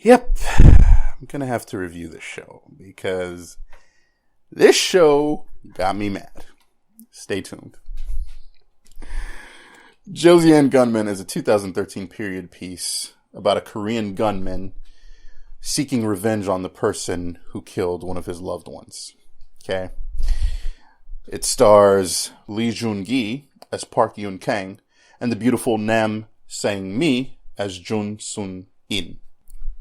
Yep, I'm gonna have to review this show because this show got me mad. Stay tuned. Joseon Gunman is a 2013 period piece about a Korean gunman seeking revenge on the person who killed one of his loved ones. Okay? It stars Lee Joon Gi as Park Yoon Kang and the beautiful Nam Sang-mi as Jung Soo In.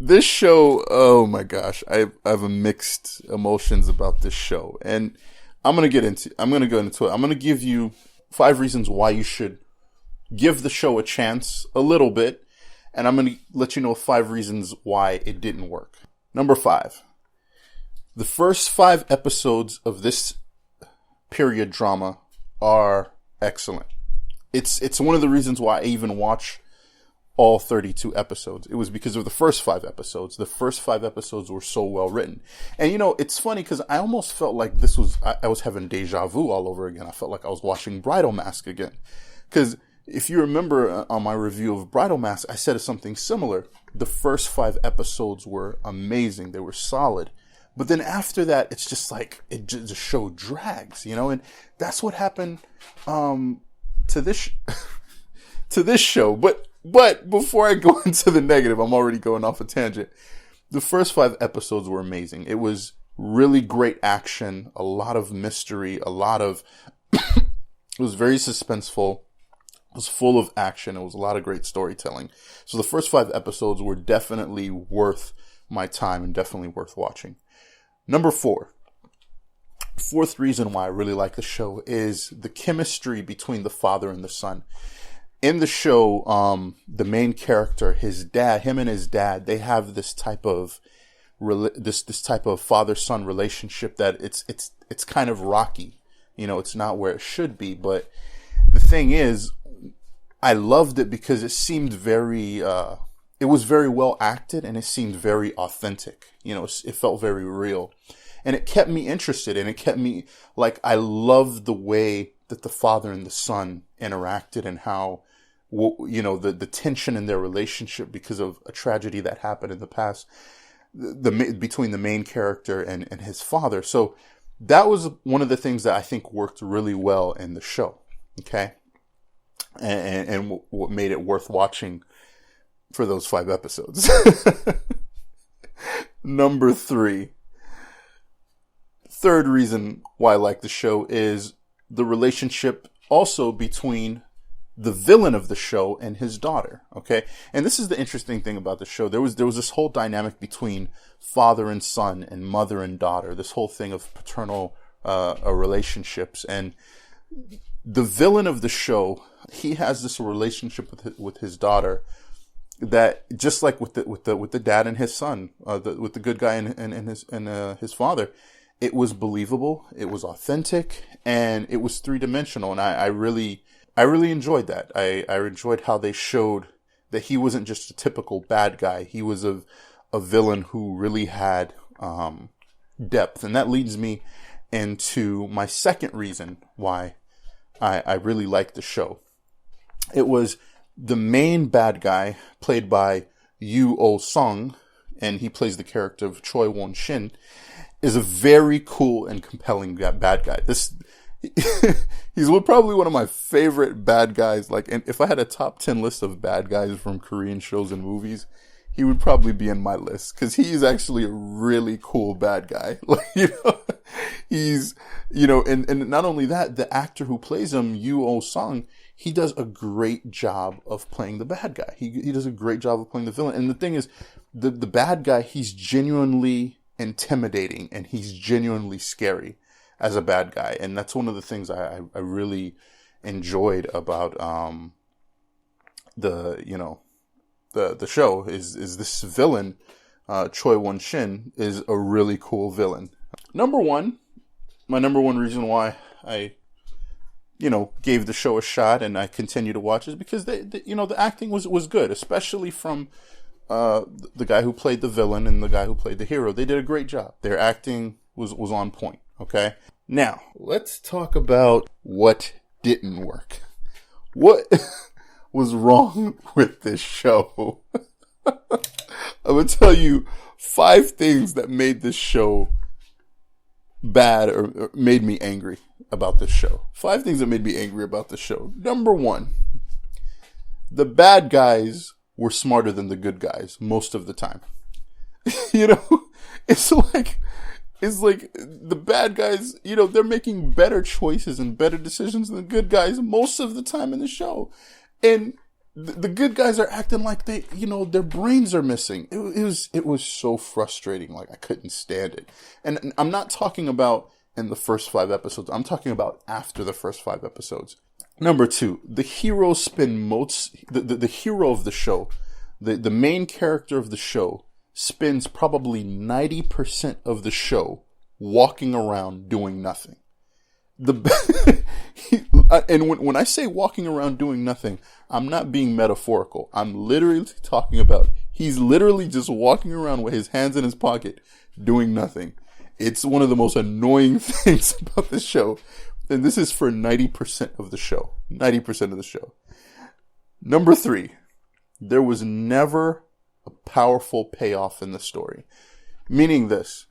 This show, oh my gosh, I have mixed emotions about this show, and I'm gonna go into it. I'm gonna give you 5 reasons why you should give the show a chance a little bit, and I'm gonna let you know 5 reasons why it didn't work. Number 5. The first 5 episodes of this period drama are excellent. It's one of the reasons why I even watch all 32 episodes. It was because of the first 5 episodes. The first 5 episodes were so well written. And it's funny because I almost felt like I was having deja vu all over again. I felt like I was watching Bridal Mask again. Because if you remember on my review of Bridal Mask, I said something similar. The first 5 episodes were amazing. They were solid. But then after that, it's just like, the show drags, and that's what happened, to this, to this show. But before I go into the negative, I'm already going off a tangent. The first 5 episodes were amazing. It was really great action, a lot of mystery, it was very suspenseful. It was full of action. It was a lot of great storytelling. So the first 5 episodes were definitely worth my time and definitely worth watching. Number 4. Fourth reason why I really like the show is the chemistry between the father and the son. In the show, the main character, him and his dad, they have this type of this type of father-son relationship that it's kind of rocky. It's not where it should be. But the thing is, I loved it because it seemed it was very well acted and it seemed very authentic. It felt very real, and it kept me interested, and it kept me I loved the way that the father and the son interacted and how, the tension in their relationship because of a tragedy that happened in the past, between the main character and his father. So that was one of the things that I think worked really well in the show. Okay. And what made it worth watching for those 5 episodes. Number 3. Third reason why I like the show is the relationship also between the villain of the show and his daughter. Okay. And this is the interesting thing about the show. There was this whole dynamic between father and son and mother and daughter, this whole thing of paternal, relationships. And the villain of the show, he has this relationship with his daughter that, just like with the dad and his son, with the good guy and his father, it was believable, it was authentic, and it was 3-dimensional. And I really enjoyed that. I enjoyed how they showed that he wasn't just a typical bad guy. He was a villain who really had depth. And that leads me into my second reason why I really liked the show. It was the main bad guy, played by Yoo Oh-sung, and he plays the character of Choi Won Shin, is a very cool and compelling bad guy. He's probably one of my favorite bad guys. And if I had a top 10 list of bad guys from Korean shows and movies, he would probably be in my list, because he is actually a really cool bad guy. He's, and not only that, the actor who plays him, Yoo Oh-sung, he does a great job of playing the bad guy. He does a great job of playing the villain. And the thing is, the bad guy, he's genuinely intimidating and he's genuinely scary as a bad guy. And that's one of the things I really enjoyed about the show is this villain, Choi Won Shin, is a really cool villain. My number one reason why I gave the show a shot and I continue to watch is because the acting was good, especially from the guy who played the villain and the guy who played the hero. They did a great job. Their acting was on point. Okay. Now let's talk about what didn't work. What was wrong with this show? I'm going to tell you 5 things that made this show bad or made me angry about this show. 5 things that made me angry about this show. Number 1, the bad guys were smarter than the good guys most of the time. You know, it's like the bad guys, you know, they're making better choices and better decisions than the good guys most of the time in the show. And the good guys are acting like they, you know, their brains are missing. It was so frustrating. Like, I couldn't stand it. And I'm not talking about in the first 5 episodes. I'm talking about after the first 5 episodes. Number 2, the hero the hero of the show, the main character of the show spends probably 90% of the show walking around doing nothing. And when I say walking around doing nothing, I'm not being metaphorical. I'm literally talking about he's literally just walking around with his hands in his pocket doing nothing. It's one of the most annoying things about this show. And this is for 90% of the show. 90% of the show. Number 3, there was never a powerful payoff in the story. Meaning this.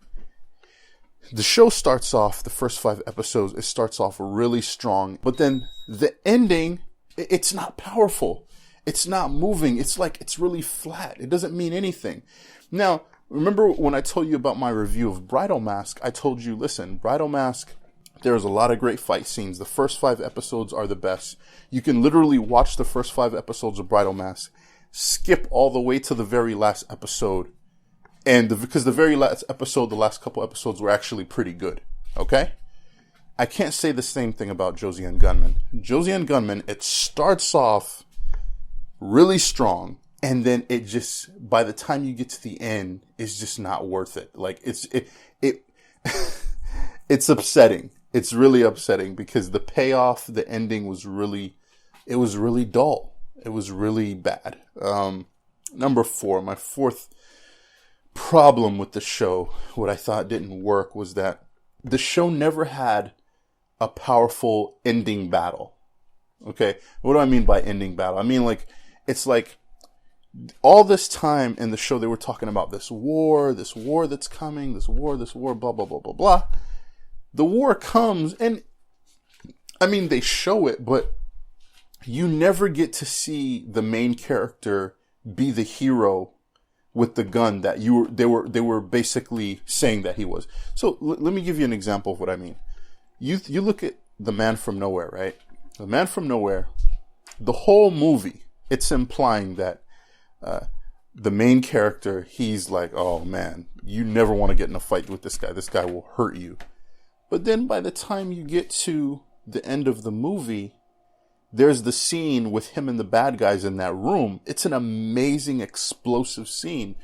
The show starts off, the first 5 episodes, it starts off really strong. But then the ending, it's not powerful. It's not moving. It's like, it's really flat. It doesn't mean anything. Now, remember when I told you about my review of Bridal Mask, I told you, listen, Bridal Mask, there's a lot of great fight scenes. The first 5 episodes are the best. You can literally watch the first 5 episodes of Bridal Mask, skip all the way to the very last episode. And because the very last episode, the last couple episodes were actually pretty good. Okay? I can't say the same thing about Joseon Gunman. Joseon Gunman, it starts off really strong. And then it just, by the time you get to the end, it's just not worth it. Like, it's upsetting. It's really upsetting because the payoff, the ending was really dull. It was really bad. Number 4, my 4th problem with the show, what I thought didn't work, was that the show never had a powerful ending battle. Okay? What do I mean by ending battle? I mean, like, it's like all this time in the show they were talking about this war that's coming, this war, blah, blah, blah, blah, blah. The war comes, and I mean, they show it, but you never get to see the main character be the hero with the gun that they were basically saying that he was. So let me give you an example of what I mean. You look at The Man from Nowhere, right? The Man from Nowhere, the whole movie, it's implying that the main character, he's like, oh man, you never want to get in a fight with this guy. This guy will hurt you. But then by the time you get to the end of the movie, there's the scene with him and the bad guys in that room. It's an amazing, explosive scene.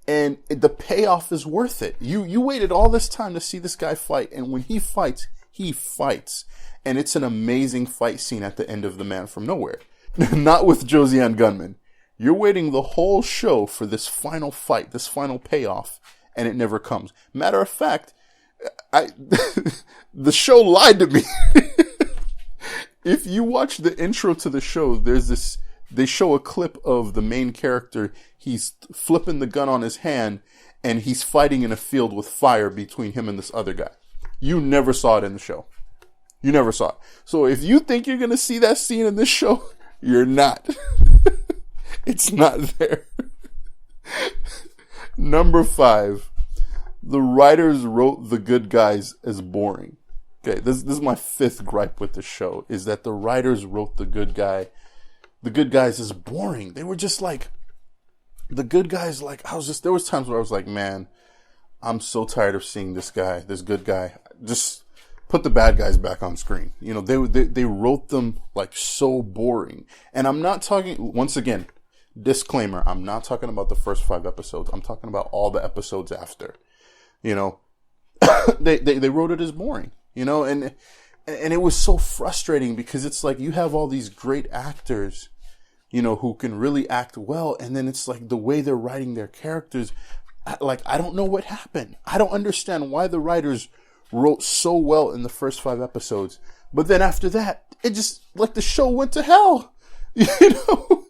And the payoff is worth it. You waited all this time to see this guy fight. And when he fights, he fights. And it's an amazing fight scene at the end of The Man from Nowhere. Not with Joseon Gunman. You're waiting the whole show for this final fight, this final payoff. And it never comes. Matter of fact, the show lied to me. If you watch the intro to the show, they show a clip of the main character. He's flipping the gun on his hand and he's fighting in a field with fire between him and this other guy. You never saw it in the show. You never saw it. So if you think you're going to see that scene in this show, you're not. It's not there. Number 5. The writers wrote the good guys as boring. Okay, this is my 5th gripe with the show, is that the writers wrote the good guys as boring. They were just like, the good guys, like, there was times where I was like, man, I'm so tired of seeing this good guy. Just put the bad guys back on screen. You know, they wrote them like so boring. And I'm not talking, once again, disclaimer, I'm not talking about the first 5 episodes. I'm talking about all the episodes after. You know, they wrote it as boring, you know, and it was so frustrating because it's like you have all these great actors, you know, who can really act well. And then it's like the way they're writing their characters, like, I don't know what happened. I don't understand why the writers wrote so well in the first 5 episodes. But then after that, it just, like, the show went to hell. You know,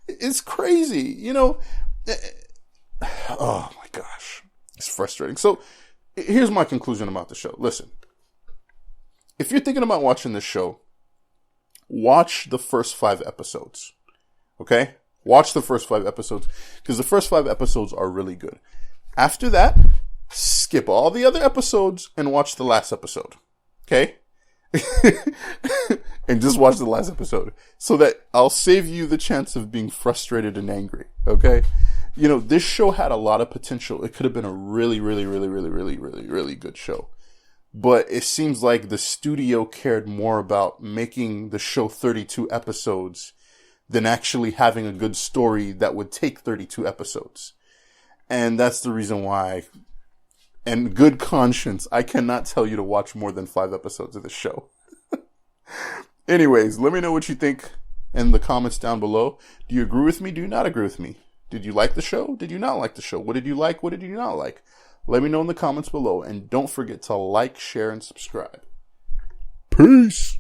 it's crazy, you know. oh my gosh, it's frustrating. So here's my conclusion about the show. Listen, if you're thinking about watching this show, watch the first 5 episodes. Okay? Watch the first 5 episodes, because the first 5 episodes are really good. After that, skip all the other episodes and watch the last episode. Okay? And just watch the last episode, so that I'll save you the chance of being frustrated and angry. Okay? You know, this show had a lot of potential. It could have been a really, really, really, really, really, really, really good show. But it seems like the studio cared more about making the show 32 episodes than actually having a good story that would take 32 episodes. And that's the reason why, in good conscience, I cannot tell you to watch more than 5 episodes of this show. Anyways, let me know what you think in the comments down below. Do you agree with me? Do you not agree with me? Did you like the show? Did you not like the show? What did you like? What did you not like? Let me know in the comments below. And don't forget to like, share, and subscribe. Peace!